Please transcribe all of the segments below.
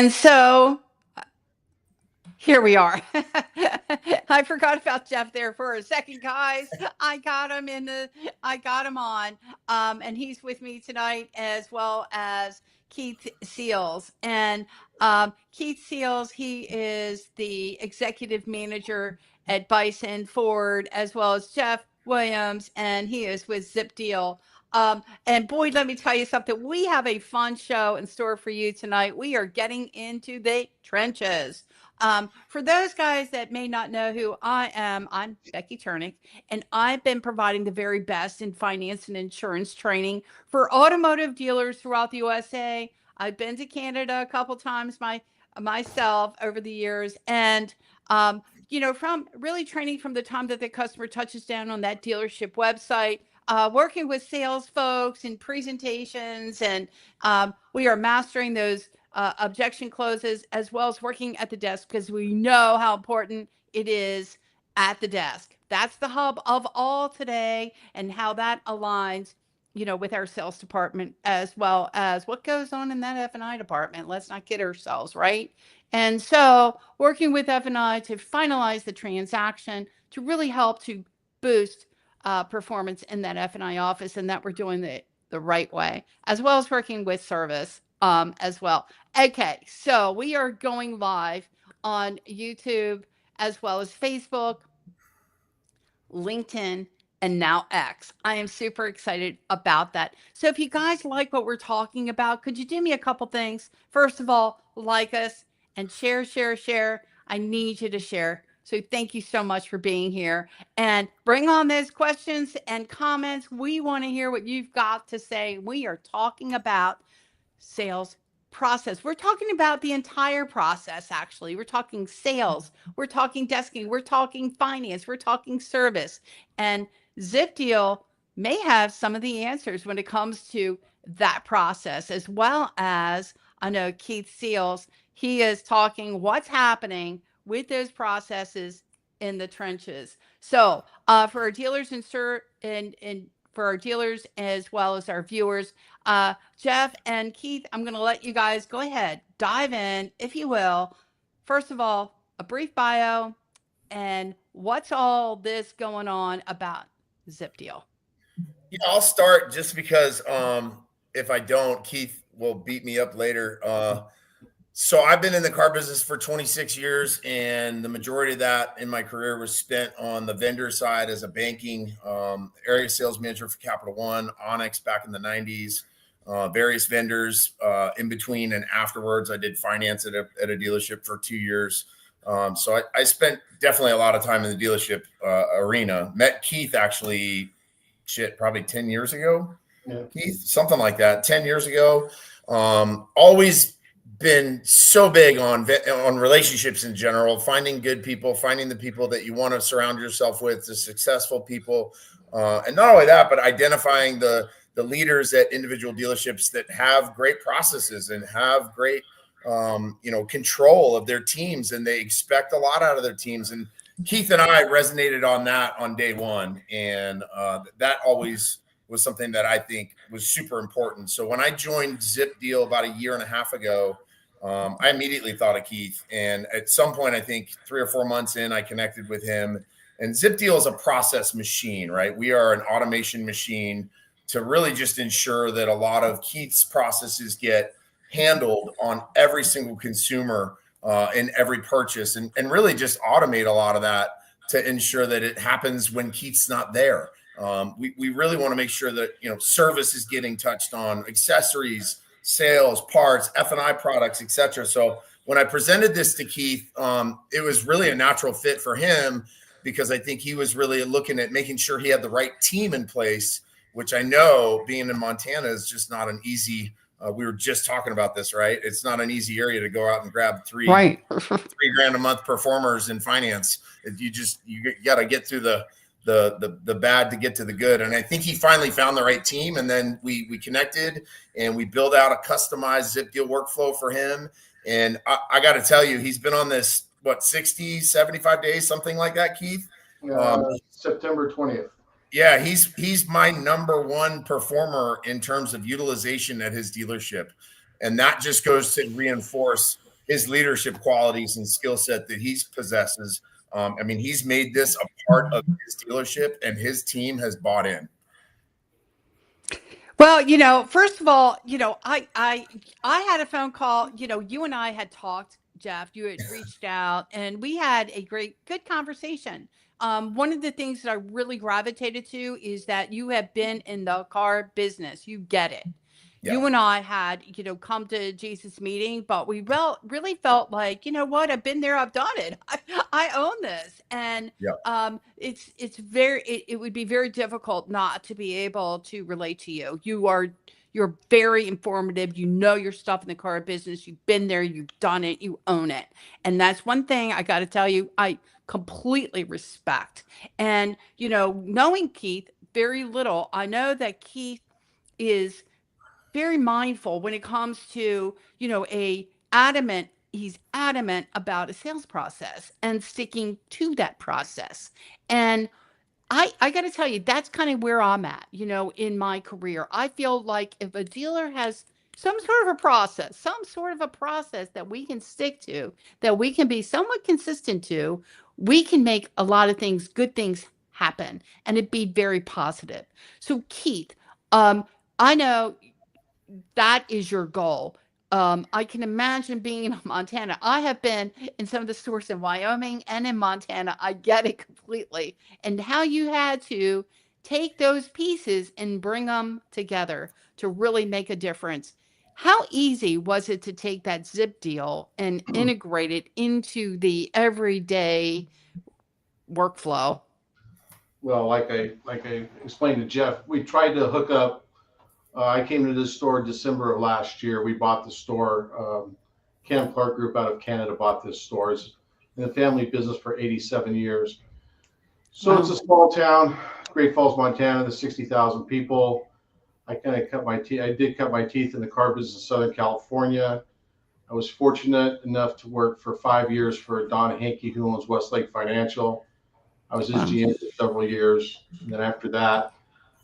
And so here we are. I forgot about Jeff there for a second, guys. I got him on. And he's with me tonight as well as Keith Seals. And Keith Seals, he is the executive manager at Bison Ford, as well as Jeff Williams, and he is with ZipDeal. And boy, let me tell you something. We have a fun show in store for you tonight. We are getting into the trenches. For those guys that may not know who I am, I'm Becky Chernek, and I've been providing the very best in finance and insurance training for automotive dealers throughout the USA. I've been to Canada a couple times myself over the years, and from really training from the time that the customer touches down on that dealership website. Working with sales folks and presentations, and we are mastering those objection closes, as well as working at the desk, because we know how important it is at the desk. That's the hub of all today, and how that aligns, with our sales department, as well as what goes on in that F&I department. Let's not kid ourselves, right? And so working with F&I to finalize the transaction to really help to boost performance in that F&I office, and that we're doing the right way, as well as working with service as well. Okay, so we are going live on YouTube, as well as Facebook, LinkedIn, and now X. I am super excited about that. So if you guys like what we're talking about, could you do me a couple things? First of all, like us and share, share, share. I need you to share. So thank you so much for being here, and bring on those questions and comments. We want to hear what you've got to say. We are talking about sales process. We're talking about the entire process, actually. We're talking sales, we're talking desking, we're talking finance, we're talking service. And ZipDeal may have some of the answers when it comes to that process, as well as I know Keith Seals, he is talking what's happening with those processes in the trenches. So for our dealers and for our dealers, as well as our viewers, Jeff and Keith, I'm going to let you guys go ahead, dive in, if you will. First of all, a brief bio, and what's all this going on about ZipDeal? Yeah, I'll start just because if I don't, Keith will beat me up later. So I've been in the car business for 26 years, and the majority of that in my career was spent on the vendor side as a banking area sales manager for Capital One, Onyx back in the 90s, various vendors in between and afterwards. I did finance at a dealership for 2 years. So I spent definitely a lot of time in the dealership arena. Met Keith actually, probably 10 years ago. Yeah. Keith, something like that, 10 years ago. Always been so big on relationships in general, finding good people, finding the people that you want to surround yourself with, the successful people. And not only that, but identifying the leaders at individual dealerships that have great processes and have great, control of their teams, and they expect a lot out of their teams. And Keith and I resonated on that on day one. And that always was something that I think was super important. So when I joined ZipDeal about a year and a half ago, I immediately thought of Keith. And at some point, I think 3 or 4 months in, I connected with him. And ZipDeal is a process machine, right? We are an automation machine to really just ensure that a lot of Keith's processes get handled on every single consumer in every purchase, and really just automate a lot of that to ensure that it happens when Keith's not there. We really want to make sure that, service is getting touched on, accessories, sales, parts, F&I products, etc. So when I presented this to Keith, it was really a natural fit for him, because I think he was really looking at making sure he had the right team in place, which I know being in Montana is just not an easy. We were just talking about this, right? It's not an easy area to go out and grab $3 grand a month performers in finance. You got to get through the bad to get to the good. And I think he finally found the right team. And then we connected and we built out a customized ZipDeal workflow for him. And I got to tell you, he's been on this, 60, 75 days, something like that, Keith? September 20th. Yeah, he's my number one performer in terms of utilization at his dealership. And that just goes to reinforce his leadership qualities and skill set that he possesses. I mean, he's made this a part of his dealership, and his team has bought in. Well, first of all, I had a phone call. You and I had talked, Jeff. You had reached out, and we had a good conversation. One of the things that I really gravitated to is that you have been in the car business. You get it. Yeah. You and I had, come to Jesus meeting, but we really felt like, you know what, I've been there, I've done it. I own this. And Yeah. it would be very difficult not to be able to relate to you. You're very informative. You know your stuff in the car business. You've been there, you've done it, you own it. And that's one thing I got to tell you, I completely respect. And, knowing Keith very little, I know that Keith is very mindful when it comes to, he's adamant about a sales process and sticking to that process. And I got to tell you, that's kind of where I'm at, in my career. I feel like if a dealer has some sort of a process that we can stick to, that we can be somewhat consistent to, we can make a lot of good things happen, and it'd be very positive. So Keith, I know that is your goal. I can imagine being in Montana. I have been in some of the stores in Wyoming and in Montana. I get it completely. And how you had to take those pieces and bring them together to really make a difference. How easy was it to take that ZipDeal and integrate it into the everyday workflow? Well, like I explained to Jeff, we tried to hook up. I came to this store December of last year. We bought the store. Cam Clark Group out of Canada bought this store. It's in the family business for 87 years. So It's a small town, Great Falls, Montana. There's 60,000 people. I kind of cut my teeth. I did cut my teeth in the car business in Southern California. I was fortunate enough to work for 5 years for Don Hankey, who owns Westlake Financial. I was his GM for several years. And then after that,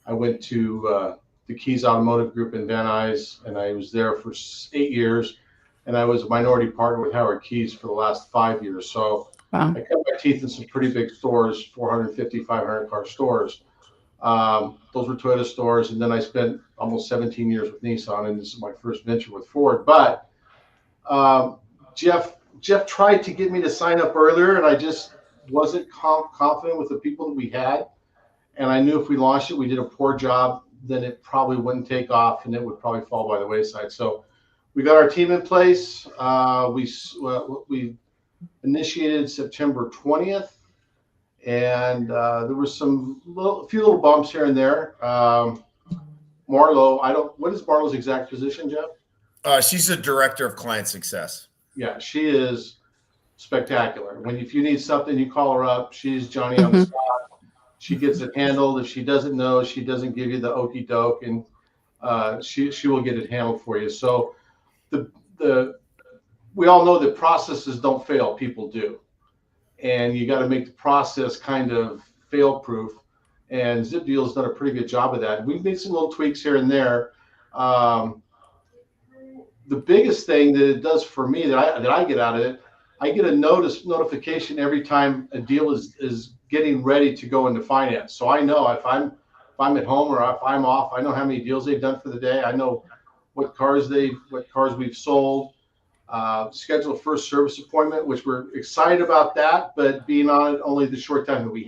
I went to the Keys Automotive Group in Van Nuys, and I was there for 8 years. And I was a minority partner with Howard Keys for the last 5 years. So I cut my teeth in some pretty big stores, 450, 500 car stores. Those were Toyota stores. And then I spent almost 17 years with Nissan, and this is my first venture with Ford. But Jeff tried to get me to sign up earlier, and I just wasn't confident with the people that we had. And I knew if we launched it, we did a poor job, then it probably wouldn't take off, and it would probably fall by the wayside. So we got our team in place. We initiated September 20th, and there was a few little bumps here and there. Marlo, what is Marlo's exact position, Jeff? She's the director of client success. Yeah, she is spectacular. If you need something, you call her up. She's Johnny on the spot. She gets it handled. If she doesn't know, she doesn't give you the okey doke, and she will get it handled for you. So we all know that processes don't fail, people do, and you got to make the process kind of fail proof. And ZipDeal has done a pretty good job of that. We've made some little tweaks here and there. The biggest thing that it does for me that I get out of it, I get a notification every time a deal is getting ready to go into finance. So I know if I'm at home or if I'm off, I know how many deals they've done for the day. I know what cars we've sold. Schedule a first service appointment, which we're excited about that. But being on it only the short time that we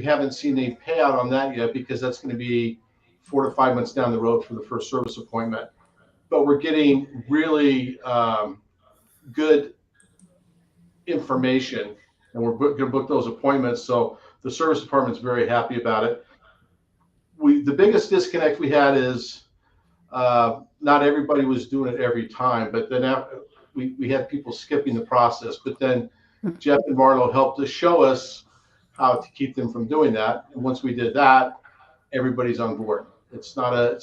haven't seen a payout on that yet, because that's going to be 4 to 5 months down the road for the first service appointment. But we're getting really good information, and we're going to book those appointments. So the service department's very happy about it. The biggest disconnect we had is not everybody was doing it every time, but then we had people skipping the process. But then Jeff and Marlo helped us show us how to keep them from doing that. And once we did that, everybody's on board. It's not a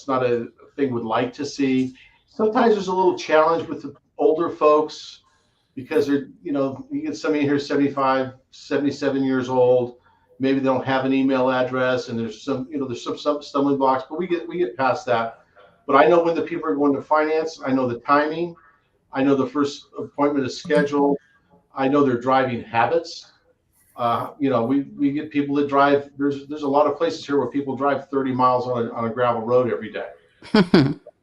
thing we'd like to see. Sometimes there's a little challenge with the older folks, because they're, you get somebody here 75, 77 years old. Maybe they don't have an email address, and there's some stumbling blocks, but we get past that. But I know when the people are going to finance, I know the timing, I know the first appointment is scheduled. I know their driving habits. We get people that drive. There's a lot of places here where people drive 30 miles on a gravel road every day.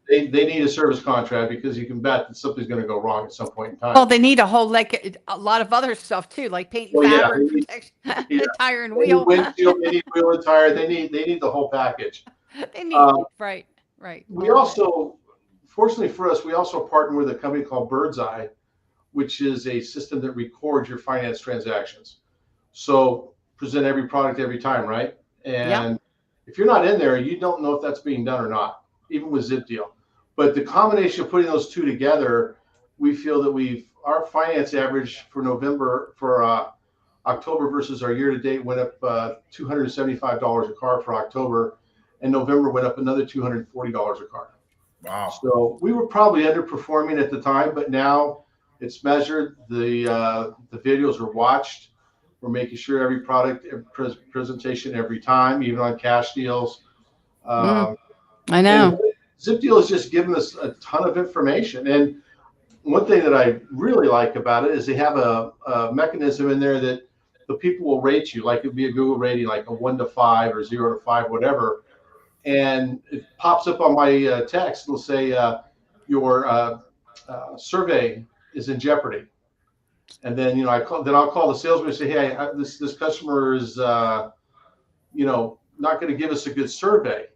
They need a service contract because you can bet that something's going to go wrong at some point in time. Well, they need a lot of other stuff too, like paint and Well, yeah, fabric, protection, yeah, tire and they need wheel. windshield, they need wheel and tire, they need the whole package. They need right. We also, fortunately for us, we also partner with a company called Birdseye, which is a system that records your finance transactions. So present every product every time, right? And if you're not in there, you don't know if that's being done or not, even with ZipDeal. But the combination of putting those two together, we feel that our finance average for October versus our year to date went up $275 a car for October, and November went up another $240 a car. Wow. So we were probably underperforming at the time, but now it's measured. The videos are watched. We're making sure every product presentation every time, even on cash deals. I know. ZipDeal has just given us a ton of information. And one thing that I really like about it is they have a mechanism in there that the people will rate you, like it'd be a Google rating, like a 1 to 5 or 0 to 5, whatever. And it pops up on my text. It'll say your survey is in jeopardy. And then I'll call the salesman and say, hey, this customer is not going to give us a good survey.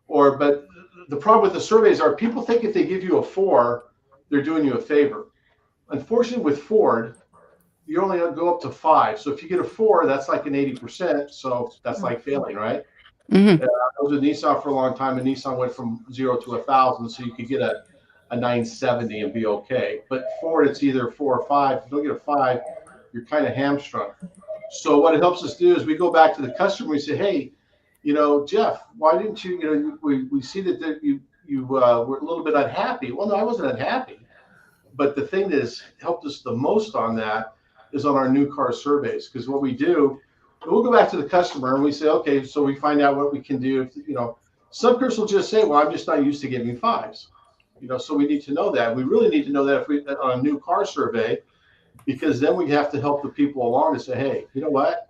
But the problem with the surveys are people think if they give you a 4, they're doing you a favor. Unfortunately, with Ford, you only go up to 5. So if you get a 4, that's like an 80%. So that's like failing, right? Mm-hmm. I was with Nissan for a long time, and Nissan went from 0 to 1,000, so you could get a 970 and be okay. But Ford, it's either 4 or 5. If you don't get a 5, you're kind of hamstrung. So what it helps us do is we go back to the customer. We say, hey, Jeff, why didn't you? We see that you were a little bit unhappy. Well, no, I wasn't unhappy. But the thing that has helped us the most on that is on our new car surveys, because what we do, we'll go back to the customer and we say, okay, so we find out what we can do. Some customers will just say, well, I'm just not used to giving 5s. So we need to know that. We really need to know that on a new car survey, because then we have to help the people along to say, hey, you know what?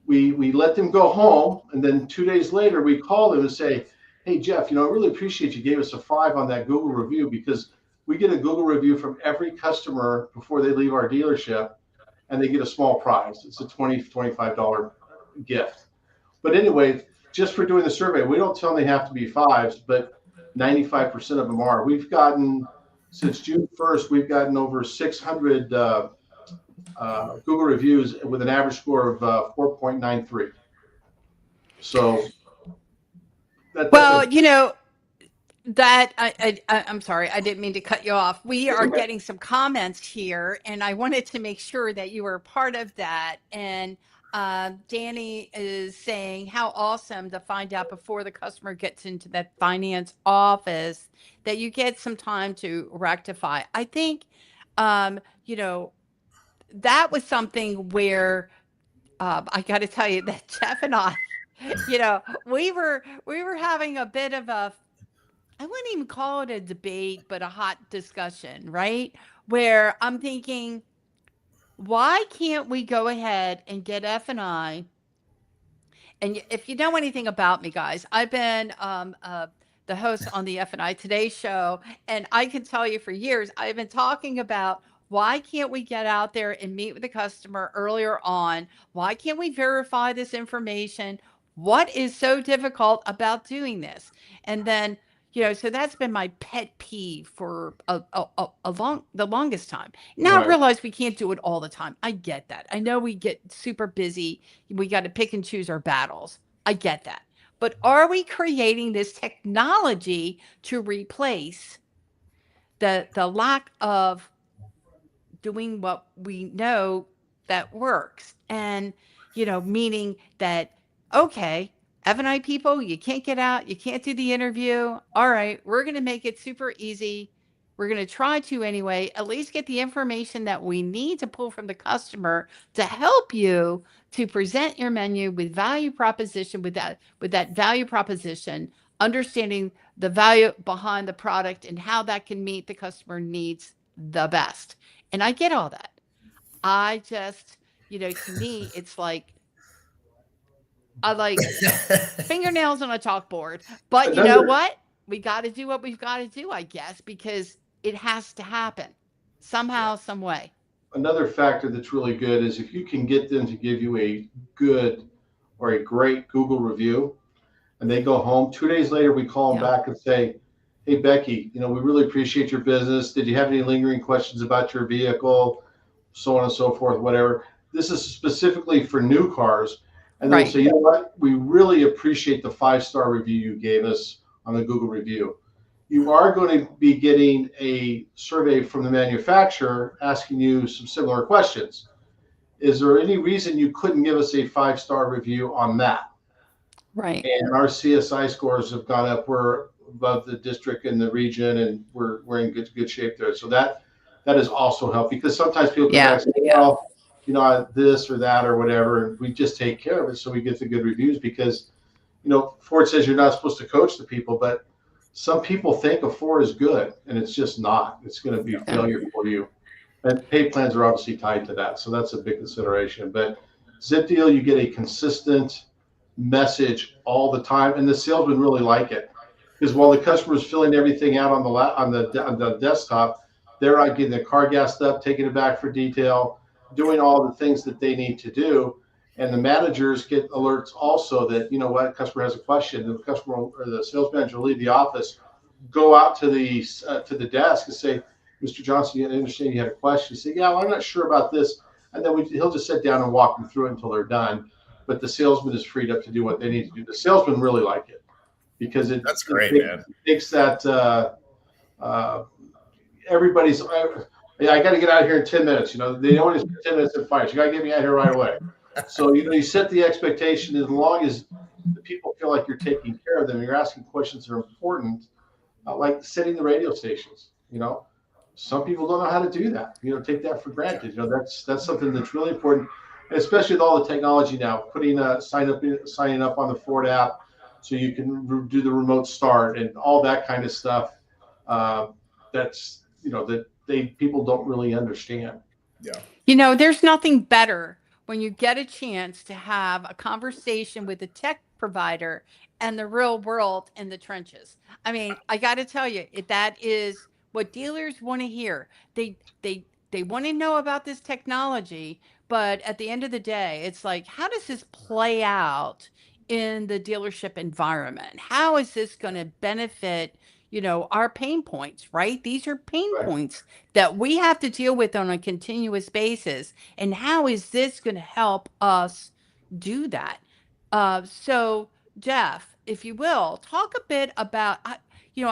We let them go home, and then 2 days later we call them and say, hey, Jeff, I really appreciate you gave us a 5 on that Google review, because we get a Google review from every customer before they leave our dealership, and they get a small prize. It's a $20, $25 gift. But anyway, just for doing the survey, we don't tell them they have to be 5s, but 95% of them are. We've gotten, since June 1st, we've gotten over 600 Google reviews with an average score of 4.93. So I'm sorry, I didn't mean to cut you off. We are getting some comments here, and I wanted to make sure that you were part of that. And Danny is saying how awesome to find out before the customer gets into that finance office that you get some time to rectify. I think, that was something where I got to tell you that Jeff and I, we were having a bit of I wouldn't even call it a debate, but a hot discussion, right? Where I'm thinking, why can't we go ahead and get F&I? And if you know anything about me, guys, I've been the host on the F&I Today show, and I can tell you for years, I've been talking about why can't we get out there and meet with the customer earlier on? Why can't we verify this information? What is so difficult about doing this? And then, so that's been my pet peeve for the longest time. Now I realize we can't do it all the time. I get that. I know we get super busy. We got to pick and choose our battles. I get that. But are we creating this technology to replace the lack of doing what we know that works? And, meaning that, okay, F&I people, you can't get out, you can't do the interview. All right, we're going to make it super easy. We're going to try to anyway, at least get the information that we need to pull from the customer to help you to present your menu with value proposition, with that value proposition, understanding the value behind the product and how that can meet the customer needs the best. And I get all that. I just, to me, it's like, I like fingernails on a chalkboard. But you know Another what? We got to do what we've got to do, I guess, because it has to happen somehow, some way. another factor that's really good is if you can get them to give you a good or a great Google review, and they go home 2 days later, we call them Yeah. back and say, "Hey Becky, we really appreciate your business. Did you have any lingering questions about your vehicle, so on and so forth, whatever." This is specifically for new cars, and they'll Right. say, "You know what? We really appreciate the 5-star review you gave us on the Google review. You are going to be getting a survey from the manufacturer asking you some similar questions. Is there any reason you couldn't give us a 5-star review on that?" Right. And our CSI scores have gone up. We're above the district and the region, and we're in good shape there. So that has also helped, because sometimes people come back and say, "Well, this or that or whatever," and we just take care of it so we get the good reviews. Because Ford says you're not supposed to coach the people, but some people think a Ford is good, and it's just not. It's going to be failure for you. And pay plans are obviously tied to that, so that's a big consideration. But ZipDeal, you get a consistent message all the time, and the salesmen really like it, because while the customer is filling everything out on the desktop, they're out getting the car gassed up, taking it back for detail, doing all the things that they need to do. And the managers get alerts also that, customer has a question. The customer or the sales manager will leave the office, go out to the desk and say, "Mr. Johnson, I understand you had a question." You say, "Yeah, well, I'm not sure about this." And then he'll just sit down and walk them through it until they're done. But the salesman is freed up to do what they need to do. The salesmen really like it, because That's great, man. it makes that everybody's. I got to get out of here in 10 minutes. They only spend 10 minutes in fights. You got to get me out of here right away. So you set the expectation, as long as the people feel like you're taking care of them, you're asking questions that are important, like setting the radio stations. Some people don't know how to do that. Take that for granted. That's something that's really important, and especially with all the technology now. Putting signing up on the Ford app, so you can do the remote start and all that kind of stuff. That's that people don't really understand. Yeah. There's nothing better when you get a chance to have a conversation with a tech provider and the real world in the trenches. I mean, I got to tell you, that is what dealers want to hear. They want to know about this technology, but at the end of the day, it's like, how does this play out in the dealership environment? How is this going to benefit, our pain points, right? These are pain Right. points that we have to deal with on a continuous basis. And how is this going to help us do that? So, Jeff, if you will, talk a bit about, I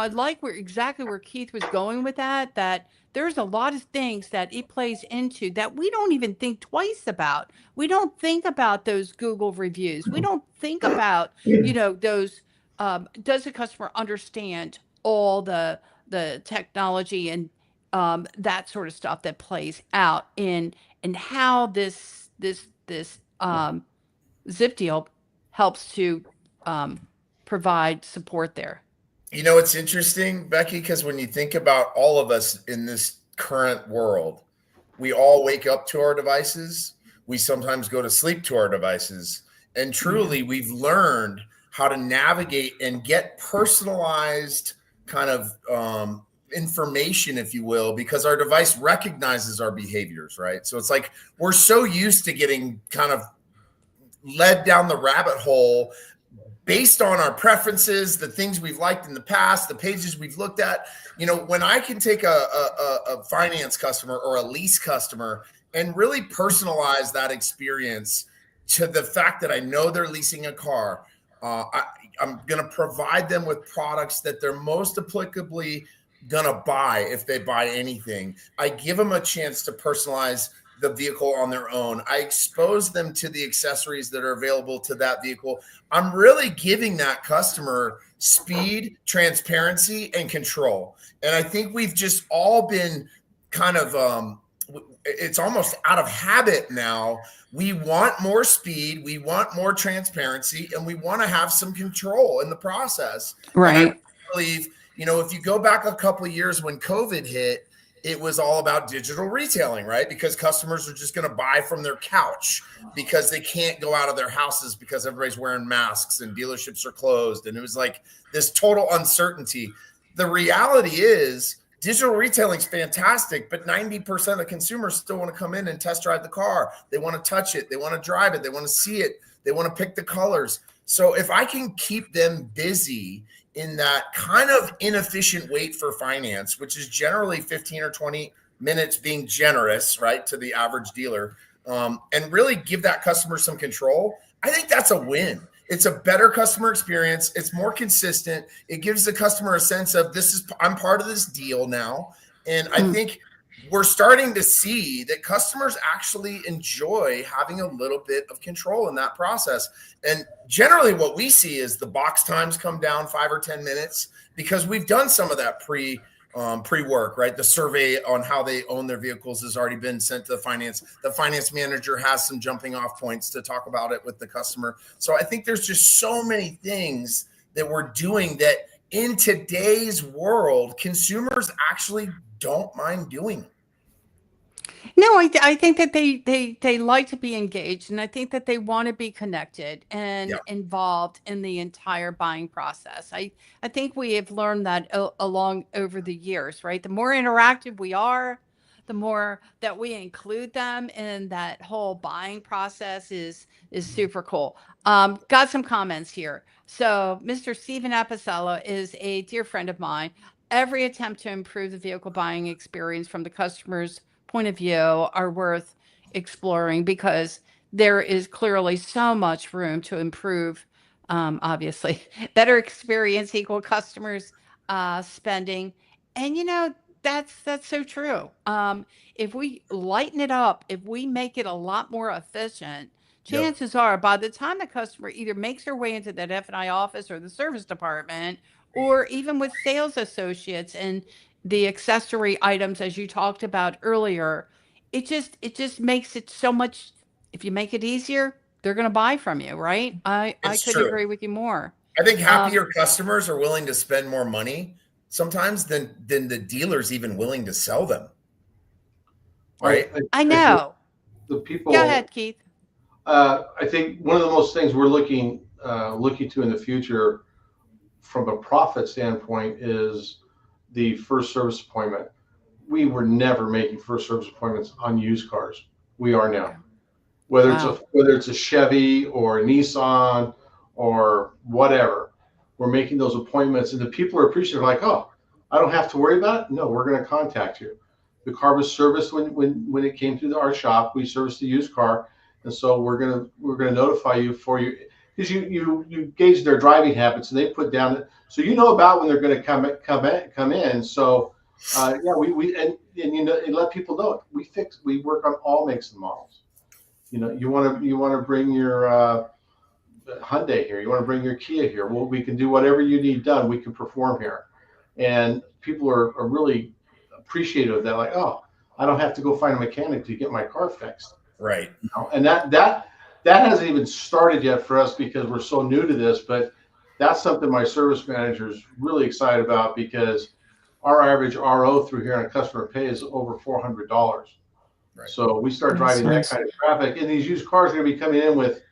like exactly where Keith was going with that there's a lot of things that it plays into that we don't even think twice about. We don't think about those Google reviews. We don't think about, those, does the customer understand all the technology and that sort of stuff that plays out in, and how this ZipDeal helps to provide support there. It's interesting, Becky, because when you think about all of us in this current world, we all wake up to our devices. We sometimes go to sleep to our devices. And truly, we've learned how to navigate and get personalized kind of information, if you will, because our device recognizes our behaviors, right? So it's like we're so used to getting kind of led down the rabbit hole based on our preferences, the things we've liked in the past, the pages we've looked at. When I can take a finance customer or a lease customer and really personalize that experience to the fact that I know they're leasing a car, I'm going to provide them with products that they're most applicably going to buy if they buy anything. I give them a chance to personalize the vehicle on their own. I expose them to the accessories that are available to that vehicle. I'm really giving that customer speed, transparency, and control. And I think we've just all been kind of, it's almost out of habit now. We want more speed, we want more transparency, and we want to have some control in the process. Right. And I believe, if you go back a couple of years when COVID hit, it was all about digital retailing, right? Because customers are just going to buy from their couch because they can't go out of their houses because everybody's wearing masks and dealerships are closed. And it was like this total uncertainty. The reality is digital retailing is fantastic, but 90% of consumers still want to come in and test drive the car. They want to touch it. They want to drive it. They want to see it. They want to pick the colors. So if I can keep them busy in that kind of inefficient wait for finance, which is generally 15 or 20 minutes, being generous, right, to the average dealer, and really give that customer some control, I think that's a win. It's a better customer experience. It's more consistent. It gives the customer a sense of I'm part of this deal now. And I think we're starting to see that customers actually enjoy having a little bit of control in that process. And generally what we see is the box times come down 5 or 10 minutes because we've done some of that pre-work, right? The survey on how they own their vehicles has already been sent to the finance. The finance manager has some jumping off points to talk about it with the customer. So I think there's just so many things that we're doing that in today's world, consumers actually don't mind doing. No, I think that they like to be engaged, and I think that they want to be connected and involved in the entire buying process. I think we have learned that along over the years, right? The more interactive we are, the more that we include them in that whole buying process is super cool. Got some comments here. So Mr. Steven Apicella is a dear friend of mine. Every attempt to improve the vehicle buying experience from the customer's point of view are worth exploring because there is clearly so much room to improve. Obviously, better experience equal customers spending, and that's so true. If we lighten it up, if we make it a lot more efficient, chances are by the time the customer either makes their way into that F&I office or the service department, or even with sales associates and the accessory items, as you talked about earlier, it just makes it so much. If you make it easier, they're going to buy from you, right? I It's couldn't true. agree with you more. I think happier customers are willing to spend more money sometimes than the dealer's even willing to sell them. Right? I know. The people. Go ahead, Keith. I think one of the most things we're looking to in the future from a profit standpoint is the first service appointment. We were never making first service appointments on used cars. We are now. Whether it's a Chevy or a Nissan or whatever, we're making those appointments, and the people are appreciative. Like, oh, I don't have to worry about it. No, we're going to contact you. The car was serviced when it came through our shop. We serviced the used car, and so we're gonna notify you because you gauge their driving habits, and they put down so about when they're going to come in. So we and let people know we work on all makes and models. You want to bring your Hyundai here, you want to bring your Kia here. Well, we can do whatever you need done. We can perform here, and people are really appreciative of that. Like, oh, I don't have to go find a mechanic to get my car fixed. Right. And that hasn't even started yet for us because we're so new to this, but that's something my service manager is really excited about because our average RO through here on customer pay is over $400. Right. So we start driving that kind of traffic, and these used cars are going to be coming in with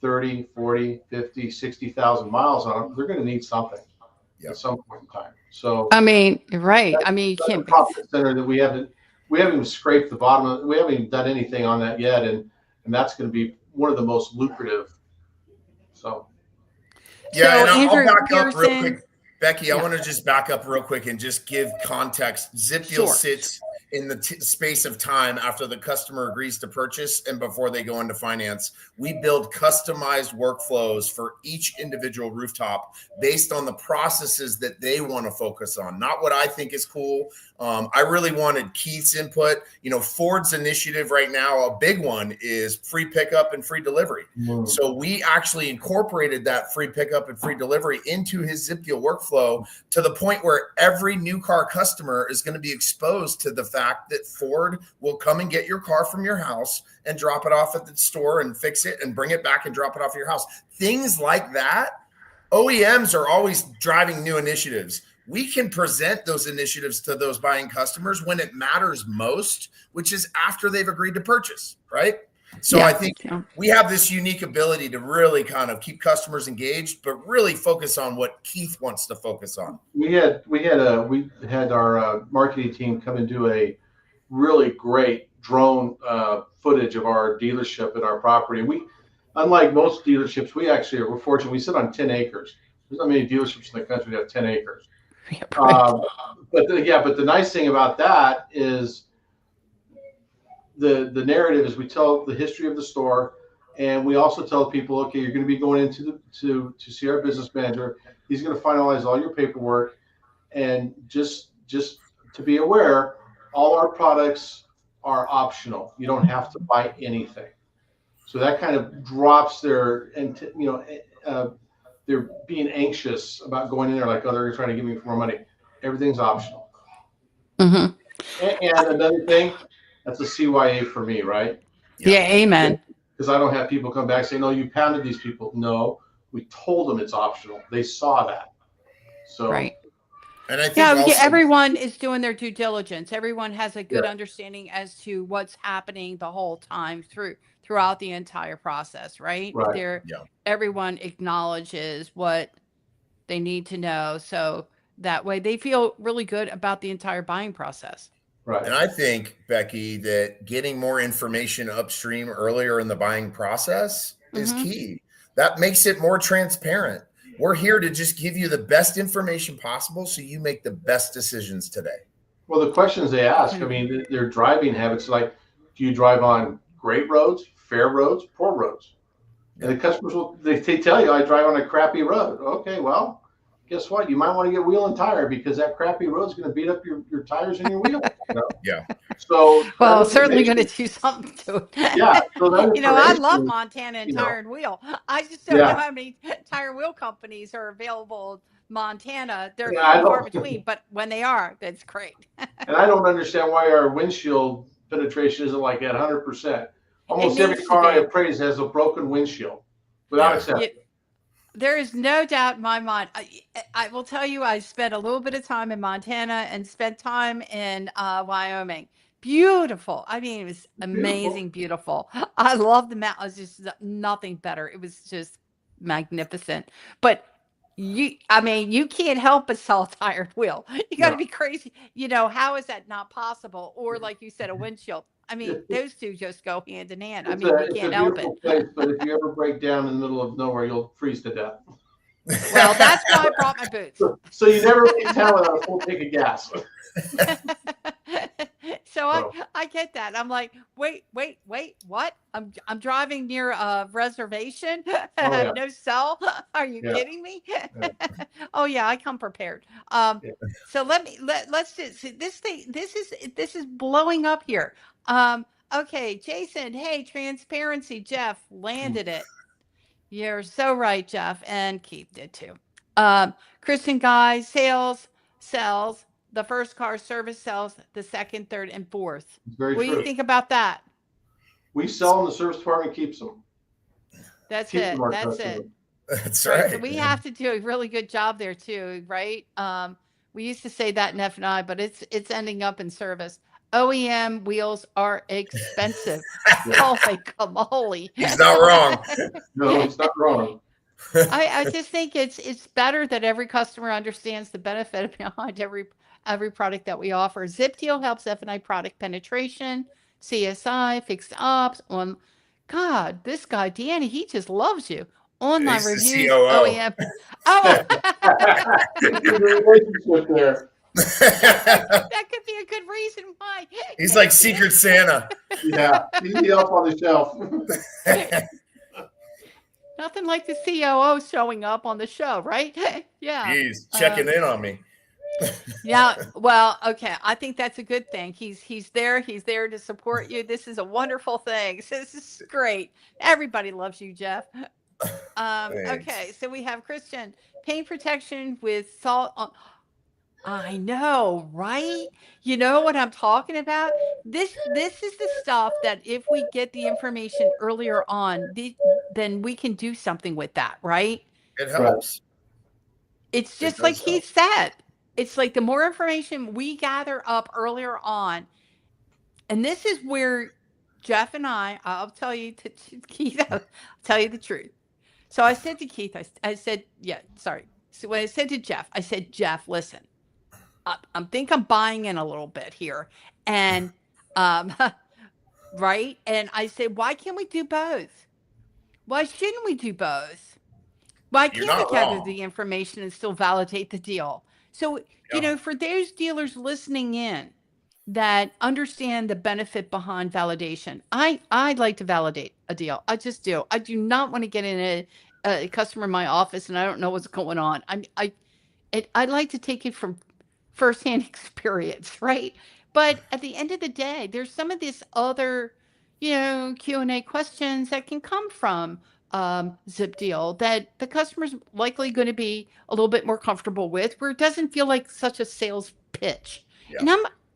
30, 40, 50, 60,000 miles on them. They're going to need something at some point in time. So I mean, right. I mean, you that's can't a profit center that we haven't even scraped the bottom of. We haven't even done anything on that yet, and that's going to be one of the most lucrative. So and I'll back up real quick, Becky. I want to just back up real quick and just give context. ZipDeal sits in the space of time after the customer agrees to purchase and before they go into finance. We build customized workflows for each individual rooftop based on the processes that they want to focus on, not what I think is cool. I really wanted Keith's input. Ford's initiative right now, a big one is free pickup and free delivery. So we actually incorporated that free pickup and free delivery into his ZipDeal workflow to the point where every new car customer is going to be exposed to the fact that Ford will come and get your car from your house and drop it off at the store and fix it and bring it back and drop it off at your house. Things like that. OEMs are always driving new initiatives. we can present those initiatives to those buying customers when it matters most, which is after they've agreed to purchase, right? So I think we have this unique ability to really kind of keep customers engaged, but really focus on what Keith wants to focus on. We had our marketing team come and do a really great drone footage of our dealership and our property. We, unlike most dealerships, we're fortunate. We sit on 10 acres. There's not many dealerships in the country that have 10 acres. Yeah, right. But the nice thing about that is the narrative is we tell the history of the store, and we also tell people, okay, you're going to be going into to see our business manager. He's going to finalize all your paperwork, and just to be aware, all our products are optional. You don't have to buy anything. So that kind of drops their, they're being anxious about going in there like, oh, they're trying to give me more money. Everything's optional. Mm-hmm. And another thing, that's a CYA for me, right? Yeah, amen. Because I don't have people come back saying, no, you pounded these people. No, we told them it's optional. They saw that. So, right. And I think everyone is doing their due diligence. Everyone has a good understanding as to what's happening the whole time throughout the entire process, right? Everyone acknowledges what they need to know, so that way they feel really good about the entire buying process. Right. And I think, Becky, that getting more information upstream earlier in the buying process is key. That makes it more transparent. We're here to just give you the best information possible so you make the best decisions today. Well, the questions they ask, I mean, their driving habits, like, do you drive on great roads, fair roads, poor roads? And the customers they tell you, I drive on a crappy road. Okay, well, guess what? You might want to get wheel and tire because that crappy road is going to beat up your tires and your wheels. You know? Yeah. So, well, certainly going to do something to it. Yeah. So I love Montana and Tire and Wheel. I just don't know how many tire and wheel companies are available in Montana. They're far between, but when they are, that's great. And I don't understand why our windshield penetration isn't like at 100%. Almost every car I appraise has a broken windshield, without exception. There is no doubt in my mind. I will tell you, I spent a little bit of time in Montana and spent time in Wyoming. Beautiful. I mean, it was amazing, beautiful. I love the mountains. Just nothing better. It was just magnificent. But you can't help but sell a tired wheel. You got to be crazy. How is that not possible? Or like you said, a windshield. I mean, those two just go hand in hand. You can't help it. Place, but if you ever break down in the middle of nowhere, you'll freeze to death. Well, that's why I brought my boots. So you never leave town without a full tank of gas. So I get that. I'm like, wait, what? I'm driving near a reservation. No cell. Are you kidding me? Oh yeah, I come prepared. So let's just see this thing. This is blowing up here. Okay, Jason. Hey, transparency. Jeff landed it. You're so right, Jeff, and Keith did too. Kristen Guy, sales, sells. The first car, service sells. The second, third, and fourth. What do you think about that? We sell them, the service department keeps them. That's it. That's it. That's right. So we have to do a really good job there too, right? We used to say that in F&I, but it's ending up in service. OEM wheels are expensive. Holy camoli. He's not wrong. No, he's not wrong. I just think it's better that every customer understands the benefit behind every product that we offer. ZipDeal helps F&I product penetration, CSI, fixed ops. God, this guy Danny, he just loves you. Online reviews, OEM. Oh, Good relationship there. That could be a good reason why. He's like Secret Santa. Yeah, you need help on the shelf. Nothing like the COO showing up on the show, right? Yeah. He's checking in on me. Yeah. Well, okay. I think that's a good thing. He's there. He's there to support you. This is a wonderful thing. This is great. Everybody loves you, Jeff. Okay. So we have Christian, paint protection with salt on. I know, right? You know what I'm talking about? This is the stuff that if we get the information earlier on, then we can do something with that, right? It helps. It's just like he said. it's like the more information we gather up earlier on, and this is where Jeff and I'll tell you, Keith, I'll tell you the truth. So I said to Keith, I said, yeah, sorry. So when I said to Jeff, I said, Jeff, listen, I think I'm buying in a little bit here. And, right. And I said, why can't we do both? Why shouldn't we do both? Why You're can't we not gather wrong. the information and still validate the deal? So, Yeah. for those dealers listening in that understand the benefit behind validation, I'd like to validate a deal. I just do. I do not want to get in a customer in my office and I don't know what's going on. I'd like to take it from firsthand experience, right? But at the end of the day, there's some of this other, Q&A questions that can come from ZipDeal that the customer's likely going to be a little bit more comfortable with, where it doesn't feel like such a sales pitch. Yeah. And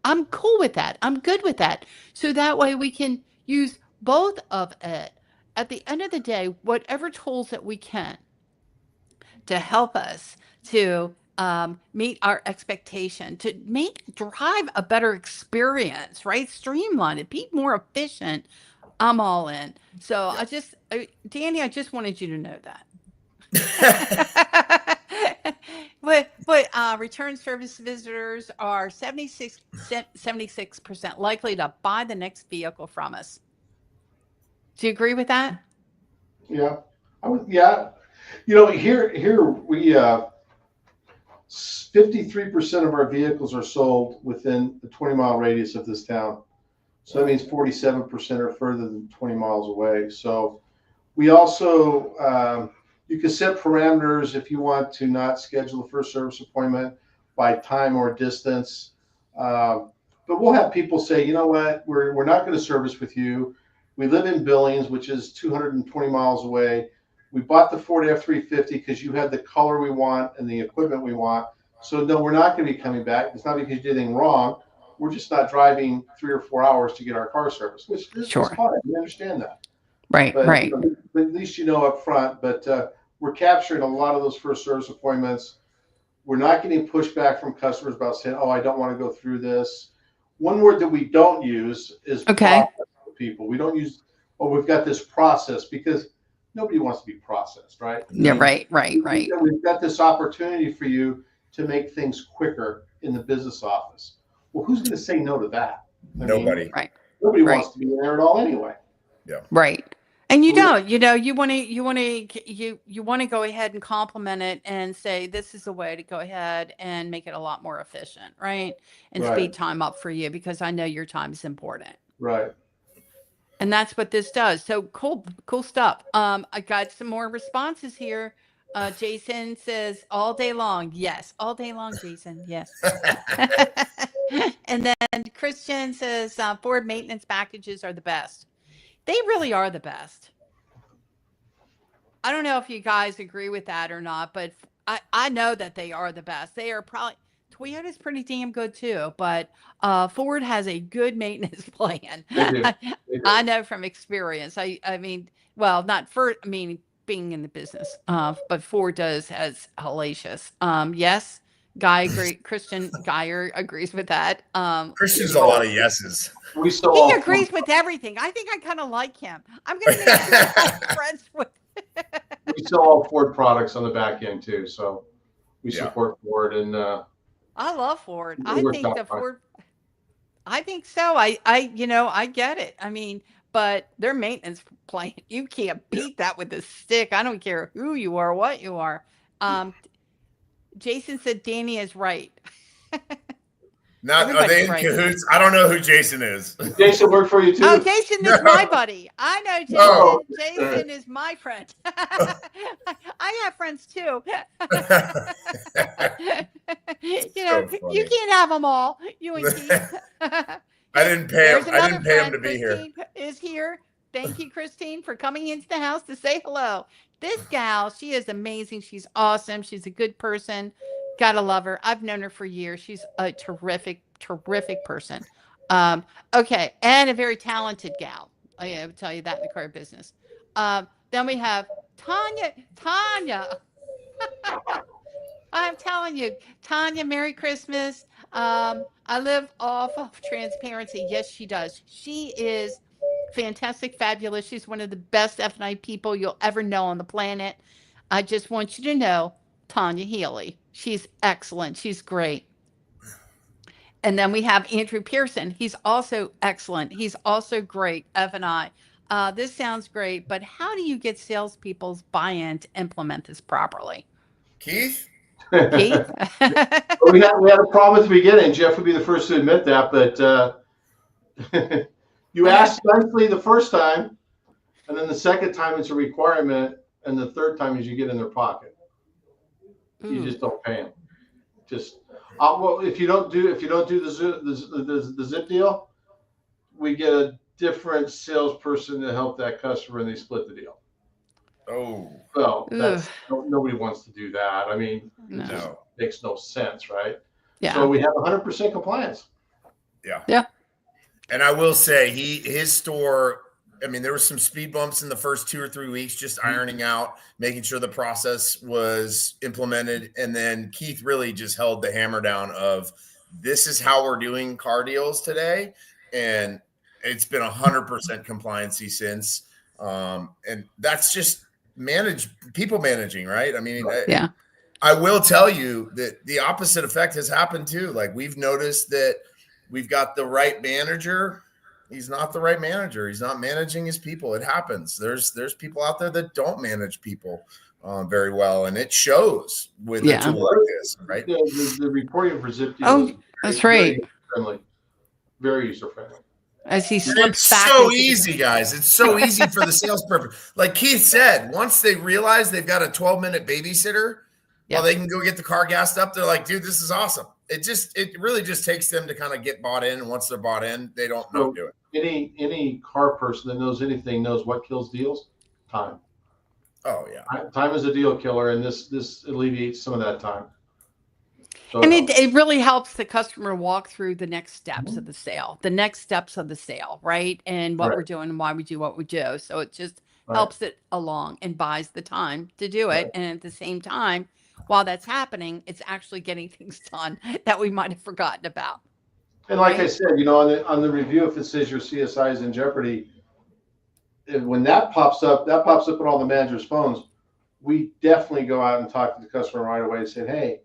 I'm cool with that. I'm good with that. So that way we can use both of it. At the end of the day, whatever tools that we can to help us to meet our expectation, to drive a better experience, right? Streamline it, be more efficient. I'm all in. So Danny, I just wanted you to know that. But return service visitors are 76% likely to buy the next vehicle from us. Do you agree with that? Yeah, yeah. Here we 53% of our vehicles are sold within the 20-mile radius of this town. So that means 47% are further than 20 miles away. So we also, you can set parameters if you want to not schedule a first service appointment by time or distance. But we'll have people say, you know what, we're not going to service with you. We live in Billings, which is 220 miles away. We bought the Ford F-350 because you had the color we want and the equipment we want. So no, we're not going to be coming back. It's not because you did anything wrong. We're just not driving 3 or 4 hours to get our car serviced, which is fine. We understand that. Right, but, right. But at least up front. But we're capturing a lot of those first service appointments. We're not getting pushback from customers about saying, oh, I don't want to go through this. One word that we don't use is process for people. We don't use, oh, we've got this process, because nobody wants to be processed, right? Yeah, right. We've got this opportunity for you to make things quicker in the business office. Well, who's going to say no to that? Nobody. Nobody wants to be in there at all anyway. Yeah. Right. And you want to go ahead and compliment it and say, this is a way to go ahead and make it a lot more efficient, right? And speed time up for you, because I know your time is important. Right. And that's what this does. So cool stuff. I got some more responses here. Jason says all day long. Yes, all day long, Jason. Yes. And then Christian says Ford maintenance packages are the best. They really are the best. I don't know if you guys agree with that or not, but I know that they are the best. They are probably, Toyota's pretty damn good too, but Ford has a good maintenance plan. They do. I know from experience. I mean, well, not for, I mean, being in the business, but Ford has hellacious. Yes, Guy Christian Geyer agrees with that. Christian's a lot of yeses. He agrees with everything. I think I kind of like him. I'm going to make sure I'm friends with. We sell all Ford products on the back end too, so we support Ford, and I love Ford. I think the Ford. I think so. I get it. I mean, but their maintenance plan, you can't beat that with a stick. I don't care who you are, what you are. Jason said Danny is right. Are they in cahoots? I don't know who Jason is. Jason worked for you too. Oh, Jason is my buddy. I know Jason. Oh. Jason is my friend. I have friends too. You can't have them all. You and Keith. I didn't pay him to be here. Is here. Thank you, Christine, for coming into the house to say hello. This gal, she is amazing. She's awesome. She's a good person. Gotta love her. I've known her for years. She's a terrific person. Okay. And a very talented gal. I would tell you that in the car business. Then we have Tanya. I'm telling you, Tanya, Merry Christmas. I live off of transparency. Yes, she does. She is fantastic, fabulous. She's one of the best F&I people you'll ever know on the planet. I just want you to know Tanya Healy. She's excellent. She's great. And then we have Andrew Pearson. He's also excellent. He's also great, F&I. This sounds great, but how do you get salespeople's buy-in to implement this properly? Keith? Keith? We had a problem at the beginning. Jeff would be the first to admit that, but you asked nicely the first time, and then the second time it's a requirement, and the third time is you get in their pocket. You just don't pay them. Just well, if you don't do the zip deal, we get a different salesperson to help that customer, and they split the deal. Oh, Well, nobody wants to do that. I mean, No. it just makes no sense, right? Yeah. So we have 100% compliance. yeah. Yeah. And I will say his store, I mean, there were some speed bumps in the first 2 or 3 weeks, just ironing out, making sure the process was implemented. And then Keith really just held the hammer down of this is how we're doing car deals today. And it's been 100% compliancy since. And that's just people managing, right? I mean, Yeah. I will tell you that the opposite effect has happened too. Like we've noticed that we've got the right manager. He's not the right manager. He's not managing his people. It happens. There's people out there that don't manage people very well, and it shows with a tool like this, right? The reporting for ZipDeal. Oh, that's right. Very user friendly. As he slips it's back. So easy, guys. It's so easy for the sales purpose. Like Keith said, once they realize they've got a 12-minute babysitter, well, they can go get the car gassed up. They're like, dude, this is awesome. It really just takes them to kind of get bought in. And once they're bought in, they don't not do it. Any car person that knows anything knows what kills deals? Time. Oh yeah. Time is a deal killer, and this alleviates some of that time. So, and it really helps the customer walk through the next steps of the sale, right? And what we're doing and why we do what we do. So it just helps it along and buys the time to do it. And at the same time, while that's happening, it's actually getting things done that we might have forgotten about. And like I said, on the review, if it says your CSI is in jeopardy, when that pops up on all the managers' phones, we definitely go out and talk to the customer right away and say, hey,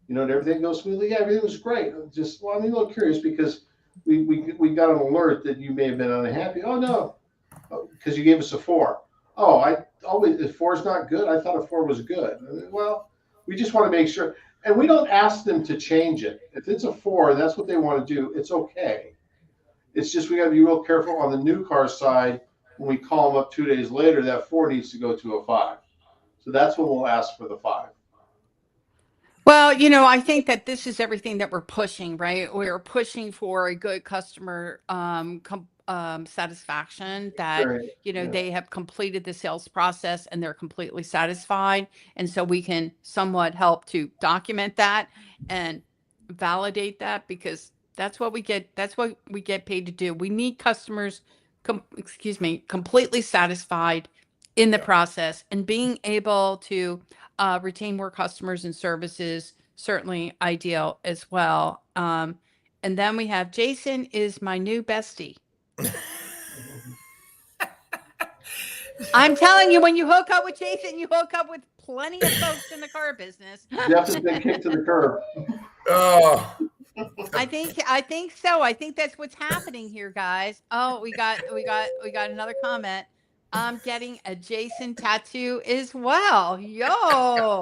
did everything go smoothly? Yeah, everything was great. I'm a little curious because we got an alert that you may have been unhappy. Oh no, because you gave us a 4. Oh, if 4 is not good. I thought a 4 was good. Well, we just want to make sure, and we don't ask them to change it. If it's a 4 and that's what they want to do, it's okay. It's just we got to be real careful on the new car side. When we call them up 2 days later, that 4 needs to go to a 5. So that's when we'll ask for the 5. Well, I think that this is everything that we're pushing, right? We're pushing for a good customer satisfaction that, they have completed the sales process and they're completely satisfied. And so we can somewhat help to document that and validate that because that's what we get paid to do. We need customers, completely satisfied in the process, and being able to retain more customers and services, certainly ideal as well. And then we have Jason is my new bestie. I'm telling you, when you hook up with Jason, you hook up with plenty of folks in the car business. Jeff has been kicked to the curb. Oh. I think so. I think that's what's happening here, guys. Oh, we got another comment. I'm getting a Jason tattoo as well. Yo.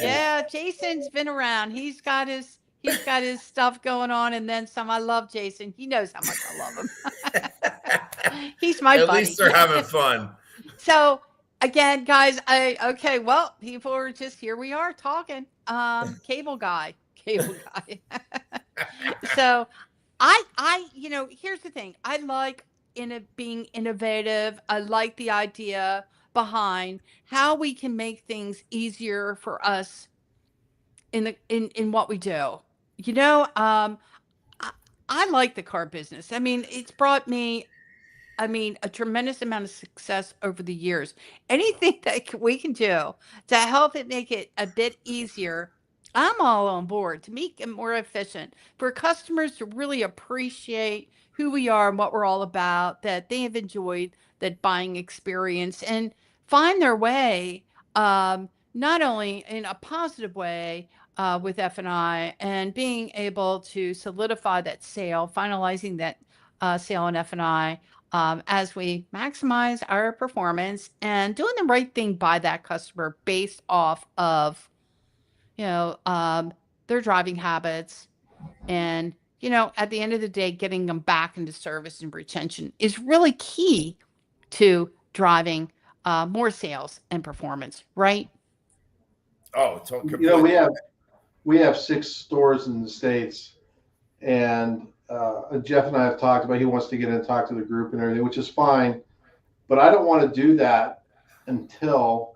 Yeah, Jason's been around. He's got his stuff going on and then some. I love Jason. He knows how much I love him. He's my buddy. At least they're having fun. So again, guys, people are just, here we are talking. Cable guy. So here's the thing. I like being innovative. I like the idea behind how we can make things easier for us in what we do. I like the car business. I mean, it's brought me a tremendous amount of success over the years. Anything that we can do to help it make it a bit easier, I'm all on board to make it more efficient for customers to really appreciate who we are and what we're all about, that they have enjoyed that buying experience and find their way, not only in a positive way with F&I and being able to solidify that sale, finalizing that sale on F&I as we maximize our performance and doing the right thing by that customer based off of you know, um, their driving habits. And, at the end of the day, getting them back into service and retention is really key to driving more sales and performance, right? Oh, You know, completely. we have 6 stores in the States, and Jeff and I have talked about he wants to get in and talk to the group and everything, which is fine. But I don't want to do that until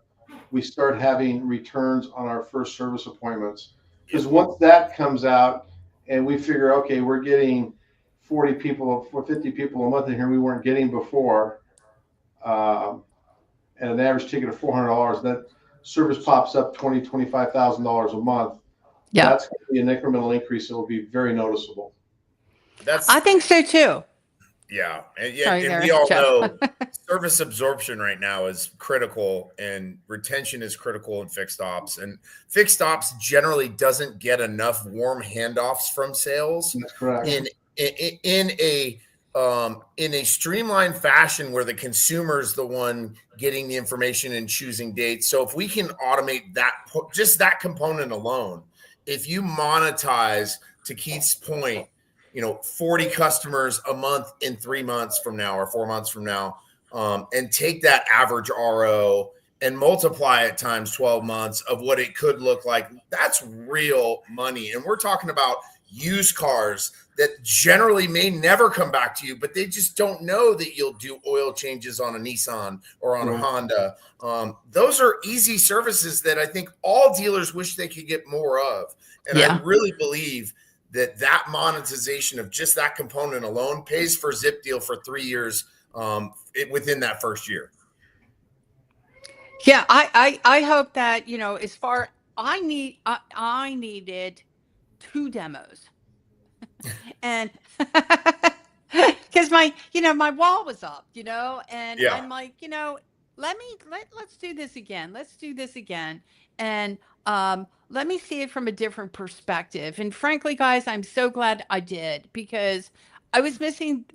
we start having returns on our first service appointments. Because once that comes out and we figure, okay, we're getting 40 people or 50 people a month in here we weren't getting before, and an average ticket of $400, that service pops up $25,000 a month. Yeah, That's going to be an incremental increase. It will be very noticeable. I think so too. Yeah. And Sorry, and there, we all Jeff. know service absorption right now is critical, and retention is critical in fixed ops. And fixed ops generally doesn't get enough warm handoffs from sales That's correct. in a streamlined fashion where the consumer is the one getting the information and choosing dates. So if we can automate that, just that component alone, if you monetize, to Keith's point, 40 customers a month in 3 months from now or 4 months from now, and take that average RO and multiply it times 12 months of what it could look like, that's real money. And we're talking about used cars that generally may never come back to you, but they just don't know that you'll do oil changes on a Nissan or on a Honda. Those are easy services that I think all dealers wish they could get more of. And I really believe that monetization of just that component alone pays for ZipDeal for 3 years within that first year. Yeah, I hope that, as far I needed 2 demos. And because my wall was up, and Yeah. I'm like, let's do this again. Let's do this again. And let me see it from a different perspective. And frankly, guys, I'm so glad I did, because I was missing.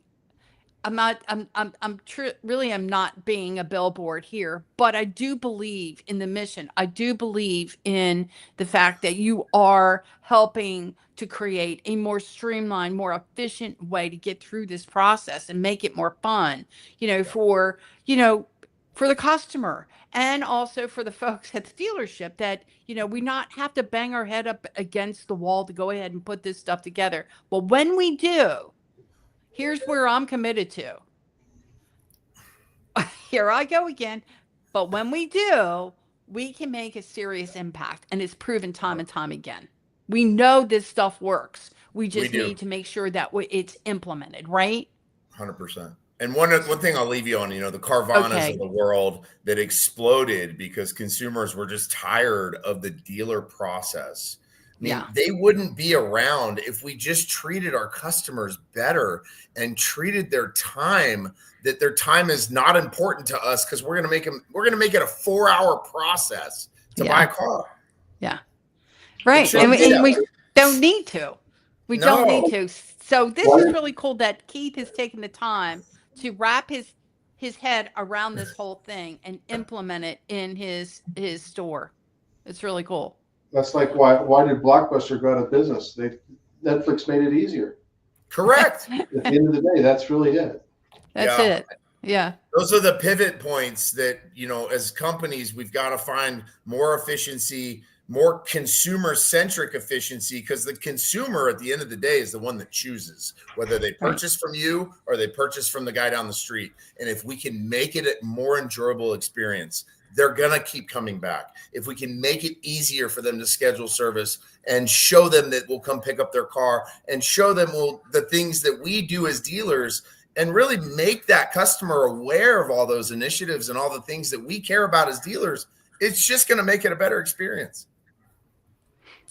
I'm not, really, I'm not being a billboard here, but I do believe in the mission. I do believe in the fact that you are helping to create a more streamlined, more efficient way to get through this process and make it more fun, you know, for the customer, and also for the folks at the dealership, that, we not have to bang our head up against the wall to go ahead and put this stuff together. But when we do, here's where I'm committed to. Here I go again. But when we do, we can make a serious impact. And it's proven time and time again. We know this stuff works. We just need to make sure that it's implemented, right? 100%. And one thing I'll leave you on, the Carvanas of the world that exploded because consumers were just tired of the dealer process. I mean, they wouldn't be around if we just treated our customers better and treated their time, that their time is not important to us, because we're going to make it a 4-hour process to buy a car. Yeah. Right. And we don't need to. We don't need to. So this is really cool that Keith has taken the time to wrap his head around this whole thing and implement it in his store. It's really cool. That's like why did Blockbuster go out of business? Netflix made it easier. Correct. At the end of the day, that's really it. That's it. Yeah. Those are the pivot points that, as companies, we've got to find more efficiency, more consumer-centric efficiency, because the consumer at the end of the day is the one that chooses whether they purchase from you or they purchase from the guy down the street. And if we can make it a more enjoyable experience, they're going to keep coming back. If we can make it easier for them to schedule service and show them that we'll come pick up their car and show them the things that we do as dealers, and really make that customer aware of all those initiatives and all the things that we care about as dealers, it's just going to make it a better experience.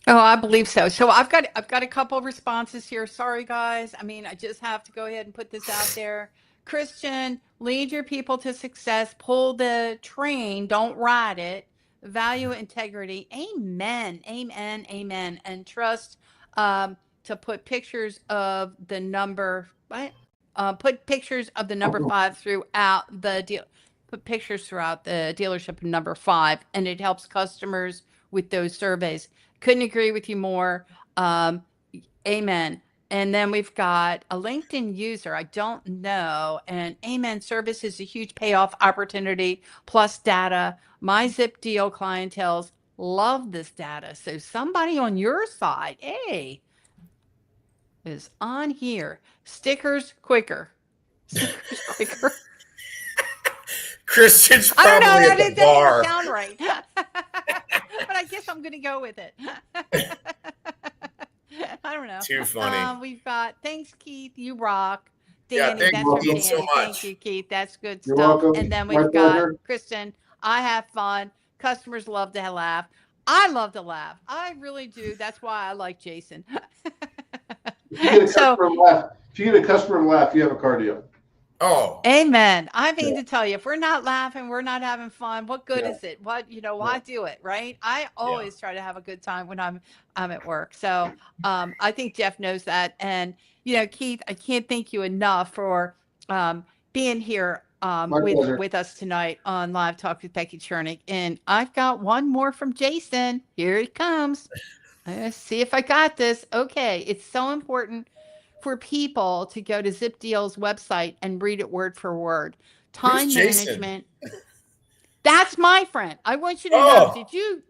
Oh, I believe so. So I've got a couple of responses here. Sorry, guys. I mean, I just have to go ahead and put this out there. Christian, lead your people to success. Pull the train, don't ride it. Value integrity. Amen. Amen. Amen. And trust to put pictures of the number what? Put pictures of the number 5 throughout the deal. Put pictures throughout the dealership of number 5, and it helps customers with those surveys. Couldn't agree with you more. Um, amen. And then we've got a LinkedIn user. I don't know. And amen. Service is a huge payoff opportunity plus data. My ZipDeal clientels love this data. So somebody on your side, hey, is on here. Stickers quicker. Stickers quicker. Christian's I don't know. probably That at the didn't, that didn't bar. sound right. But I guess I'm going to go with it. I don't know. Too funny. We've got, thanks, Keith. You rock. Yeah, Danny, thank that's you, from Keith, Danny. so Thank much. you, Keith. That's good You're stuff. welcome. And then My we've got pleasure. Kristen. I have fun. Customers love to laugh. I love to laugh. I really do. That's why I like Jason. If you get a So, customer to laugh, if you get a customer to laugh, you have a car deal. Oh, amen. I mean Yeah. to tell you, if we're not laughing, we're not having fun. What good Yeah. is it? What, why do it, right? I always try to have a good time when I'm at work. So I think Jeff knows that. And Keith, I can't thank you enough for being here My pleasure. with us tonight on Live Talk with Becky Chernek. And I've got one more from Jason. Here it comes. Let's see if I got this. Okay, it's so important for people to go to ZipDeal's website and read it word for word. who's Time Jason? management. That's my friend. I want you to know. Oh, Did you?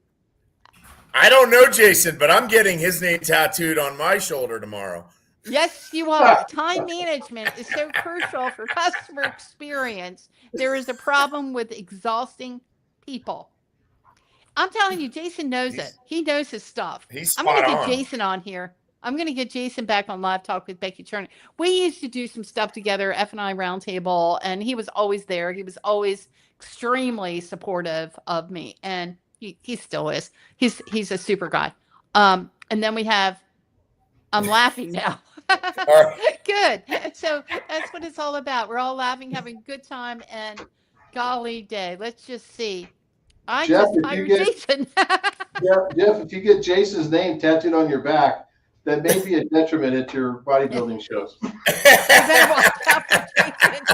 I don't know Jason, but I'm getting his name tattooed on my shoulder tomorrow. Yes, you are. Time management is so crucial for customer experience. There is a problem with exhausting people. I'm telling you, Jason knows it. He knows his stuff. He's I'm going spot to get on. Jason on here. I'm going to get Jason back on Live Talk with Becky Chernek. We used to do some stuff together, F&I Roundtable, and he was always there. He was always extremely supportive of me, and he still is. He's a super guy. And then we have, I'm laughing now. right. Good. So that's what it's all about. We're all laughing, having a good time, and golly day. Let's just see. I Jeff, just if you hired get Jason. Jeff, if you get Jason's name tattooed on your back, that may be a detriment at your bodybuilding shows. You better watch out for Jason.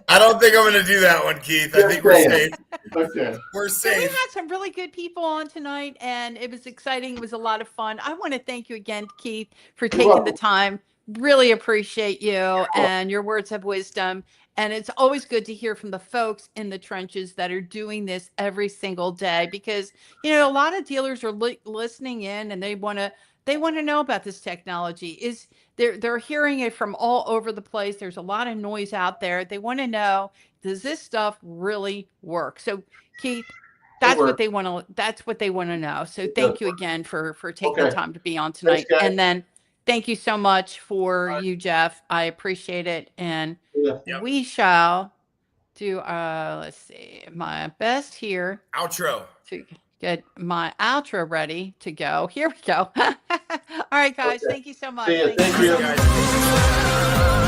I don't think I'm going to do that one, Keith. I think we're safe. Okay. We're So we safe. had some really good people on tonight, and it was exciting. It was a lot of fun. I want to thank you again, Keith, for taking the welcome. time. Really appreciate you and your words of wisdom. And it's always good to hear from the folks in the trenches that are doing this every single day, because a lot of dealers are listening in, and they want to know about this technology. They're hearing it from all over the place. There's a lot of noise out there. They want to know, does this stuff really work? So Keith, that's what they want to. That's what they want to know. So thank you again for taking the time to be on tonight. Thanks, and then thank you so much for you, Jeff. I appreciate it. And Yeah. we shall do. Let's see, my best here Outro. to get my outro ready to go. Here we go. All right, guys. Okay. Thank you so much. See ya. Thank All you. right, guys.